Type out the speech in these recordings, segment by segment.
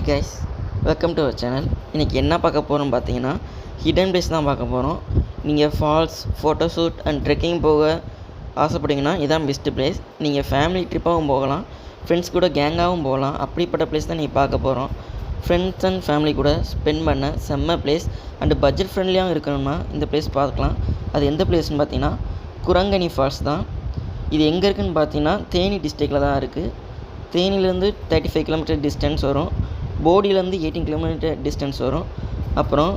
Guys, welcome to our channel. இன்றைக்கி என்ன பார்க்க போகிறோம்னு பார்த்தீங்கன்னா ஹிடன் பிளேஸ் தான் பார்க்க போகிறோம். நீங்கள் ஃபால்ஸ், ஃபோட்டோஷூட் அண்ட் ட்ரெக்கிங் போக ஆசைப்பட்டீங்கன்னா இதான் பெஸ்ட்டு பிளேஸ். நீங்கள் ஃபேமிலி ட்ரிப்பாகவும் போகலாம், ஃப்ரெண்ட்ஸ் கூட கேங்காகவும் போகலாம். அப்படிப்பட்ட பிளேஸ் தான் நீங்கள் பார்க்க போகிறோம். ஃப்ரெண்ட்ஸ் அண்ட் ஃபேமிலி கூட ஸ்பெண்ட் பண்ண செம்ம பிளேஸ் அண்டு பட்ஜெட் ஃப்ரெண்ட்லியாகவும் இருக்கணும்னா இந்த பிளேஸ் பார்க்கலாம். அது எந்த பிளேஸ்னு பார்த்தீங்கன்னா குரங்கணி ஃபால்ஸ் தான். இது எங்கே இருக்குதுன்னு பார்த்தீங்கன்னா தேனி டிஸ்ட்ரிக்டில் தான் இருக்குது. தேனிலேருந்து 35 கிலோமீட்டர் டிஸ்டன்ஸ் வரும். போடியிலேருந்து 18 கிலோமீட்டர் டிஸ்டன்ஸ் வரும். அப்புறம்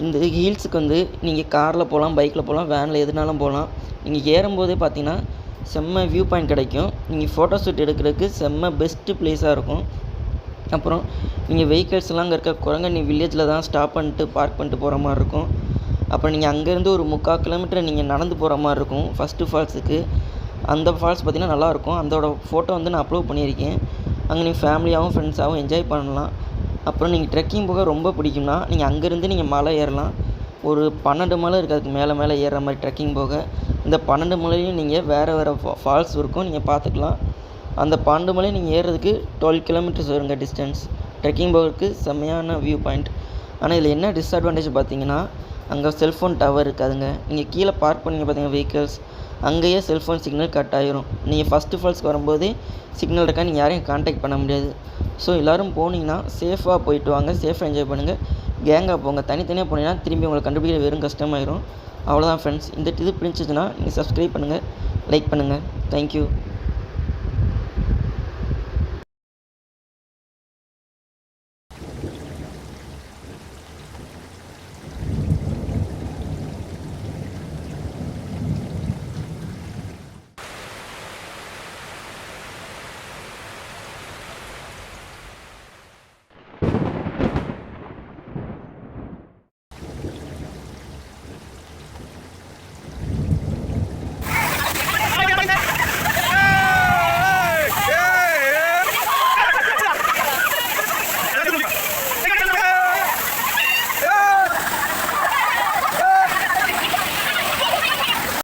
இந்த ஹில்ஸுக்கு நீங்கள் காரில் போகலாம், பைக்கில் போகலாம், வேனில் எதுனாலும் போகலாம். நீங்கள் ஏறும்போதே பார்த்தீங்கன்னா செம்ம வியூ பாயிண்ட் கிடைக்கும். நீங்கள் ஃபோட்டோ ஷூட் எடுக்கிறதுக்கு செம்ம பெஸ்ட்டு பிளேஸாக இருக்கும். அப்புறம் நீங்கள் வெஹிக்கிள்ஸ்லாம் அங்கே இருக்க குரங்கணி வில்லேஜில் தான் ஸ்டாப் பண்ணிட்டு பார்க் பண்ணிட்டு போகிற மாதிரி இருக்கும். அப்புறம் நீங்கள் அங்கேருந்து ஒரு 3/4 கிலோமீட்டர் நீங்கள் நடந்து போகிற மாதிரி இருக்கும் ஃபஸ்ட்டு ஃபால்ஸுக்கு. அந்த ஃபால்ஸ் பார்த்திங்கன்னா நல்லாயிருக்கும். அதோட ஃபோட்டோ நான் அப்லோட் பண்ணியிருக்கேன். அங்கே நீங்கள் ஃபேமிலியாகவும் ஃப்ரெண்ட்ஸாகவும் என்ஜாய் பண்ணலாம். அப்புறம் நீங்கள் ட்ரெக்கிங் போக ரொம்ப பிடிக்கும்னா நீங்கள் அங்கேருந்து நீங்கள் மலை ஏறலாம். ஒரு 12 மலை இருக்குது அதுக்கு மேலே ஏறுற மாதிரி ட்ரெக்கிங் போக. இந்த 12 மலையும் நீங்கள் வேறு ஃபால்ஸ் இருக்கும், நீங்கள் பார்த்துக்கலாம். அந்த 12 மலையும் நீங்கள் ஏறுறதுக்கு 12 கிலோமீட்டர்ஸ் வருங்க டிஸ்டன்ஸ். ட்ரெக்கிங் போகிறதுக்கு செம்மையான வியூ பாயிண்ட். ஆனால் இதில் என்ன டிஸ்அட்வான்டேஜ் பார்த்தீங்கன்னா அங்கே செல்ஃபோன் டவர் இருக்காதுங்க. நீங்கள் கீழே பார்க் பண்ணிங்க பார்த்தீங்கன்னா வெஹிக்கிள்ஸ், அங்கேயே செல்ஃபோன் சிக்னல் கட் ஆகிரும். நீங்கள் ஃபஸ்ட்டு ஃபால்ஸ்க்கு வரும்போதே சிக்னல் இருக்கா, நீங்கள் யாரையும் கான்டாக்ட் பண்ண முடியாது. ஸோ எல்லோரும் போனீங்கன்னா சேஃபாக போயிட்டு வாங்க, சேஃபாக என்ஜாய் பண்ணுங்கள். கேங்காக போங்க. தனித்தனியாக போனீங்கன்னா திரும்பி உங்களை கண்டுபிடிக்கிற வெறும் கஷ்டமாயிரும். அவ்வளோதான் ஃப்ரெண்ட்ஸ். இந்த இது பிடிச்சிச்சுன்னா நீங்கள் சப்ஸ்கிரைப் பண்ணுங்கள், லைக் பண்ணுங்கள். தேங்க்யூ.